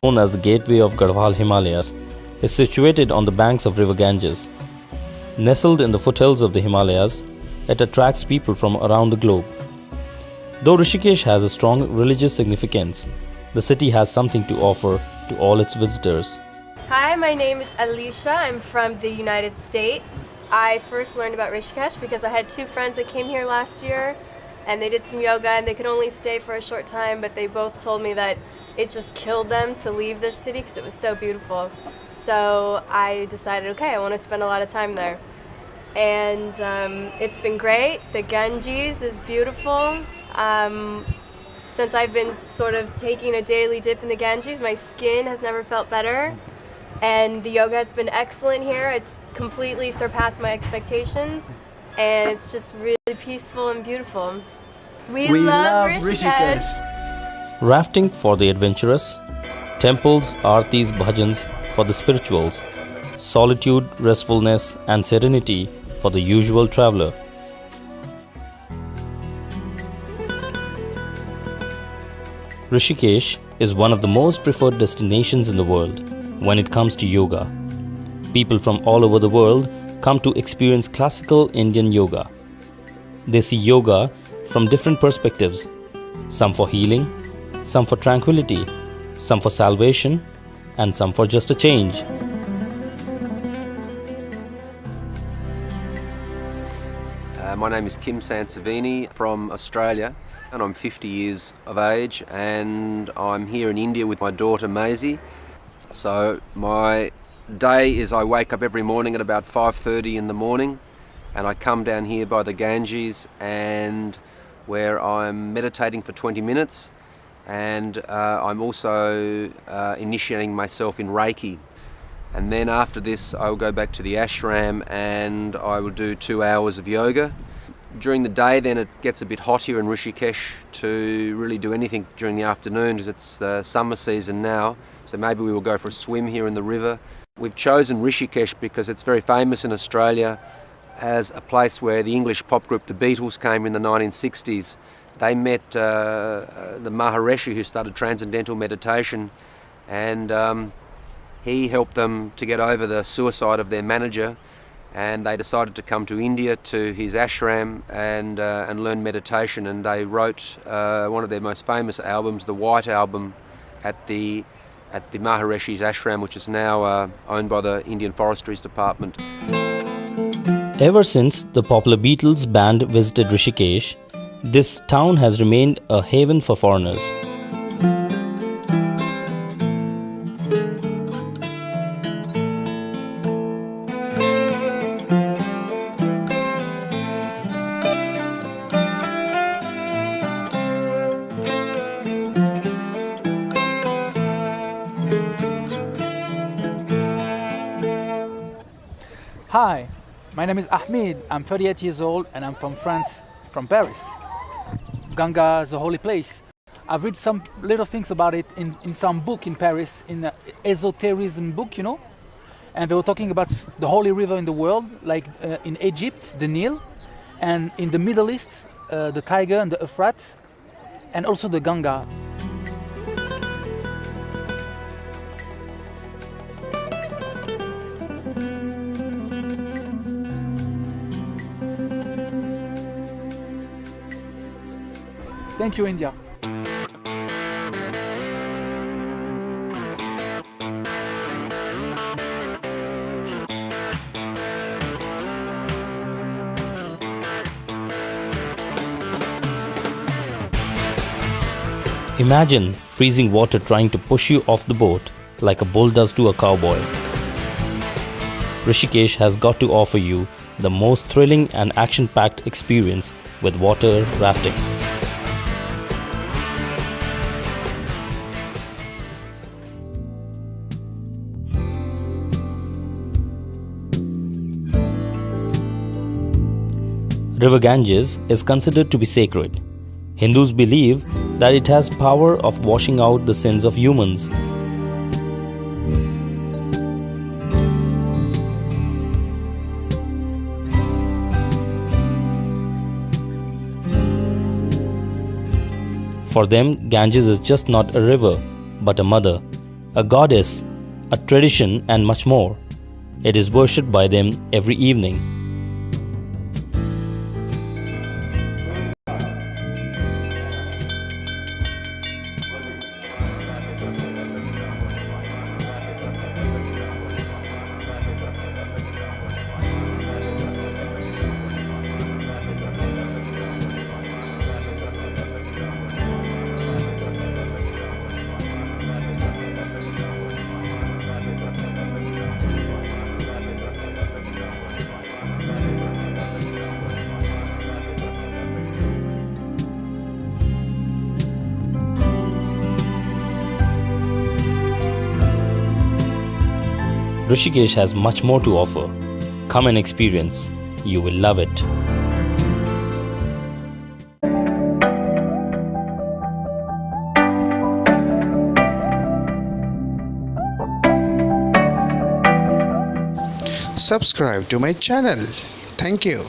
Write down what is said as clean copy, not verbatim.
known as the gateway of Garhwal Himalayas, is situated on the banks of river Ganges. Nestled in the foothills of the Himalayas, it attracts people from around the globe. Though Rishikesh has a strong religious significance, the city has something to offer to all its visitors. Hi, my name is Alicia. I'm from the United States. I first learned about Rishikesh because I had two friends that came here last year and they did some yoga and they could only stay for a short time, but they both told me that it just killed them to leave this city because it was so beautiful. So I decided, okay, I want to spend a lot of time there. And it's been great. The Ganges is beautiful. Since I've been sort of taking a daily dip in the Ganges, my skin has never felt better. And the yoga has been excellent here. It's completely surpassed my expectations. And it's just really peaceful and beautiful. We love Rishikesh. Rafting for the adventurous, temples, artis, bhajans for the spirituals, solitude, restfulness and serenity for the usual traveler. Rishikesh is one of the most preferred destinations in the world when it comes to yoga. People from all over the world come to experience classical Indian yoga. They see yoga from different perspectives, some for healing, some for tranquility, some for salvation, and some for just a change. My name is Kim Sansavini from Australia and I'm 50 years of age and I'm here in India with my daughter Maisie. So my day is I wake up every morning at about 5:30 in the morning and I come down here by the Ganges and where I'm meditating for 20 minutes and I'm also initiating myself in Reiki. And then after this I will go back to the ashram and I will do 2 hours of yoga. During the day then it gets a bit hot here in Rishikesh to really do anything during the afternoon because it's the summer season now, so maybe we will go for a swim here in the river. We've chosen Rishikesh because it's very famous in Australia as a place where the English pop group The Beatles came in the 1960s. They met the Maharishi who started Transcendental Meditation and he helped them to get over the suicide of their manager and they decided to come to India to his ashram and learn meditation, and they wrote one of their most famous albums, the White Album, at the Maharishi's ashram, which is now owned by the Indian Forestries Department. Ever since the popular Beatles band visited Rishikesh, this town has remained a haven for foreigners. Hi, my name is Ahmed. I'm 38 years old and I'm from France, from Paris. Ganga is a holy place. I've read some little things about it in some book in Paris, in an esotericism book, you know. And they were talking about the holy river in the world, like in Egypt, the Nile, and in the Middle East, the Tiger and the Euphrates, and also the Ganga. Thank you, India. Imagine freezing water trying to push you off the boat like a bull does to a cowboy. Rishikesh has got to offer you the most thrilling and action-packed experience with water rafting. River Ganges is considered to be sacred. Hindus believe that it has power of washing out the sins of humans. For them, Ganges is just not a river, but a mother, a goddess, a tradition, and much more. It is worshipped by them every evening. Rishikesh has much more to offer. Come and experience. You will love it. Subscribe to my channel. Thank you.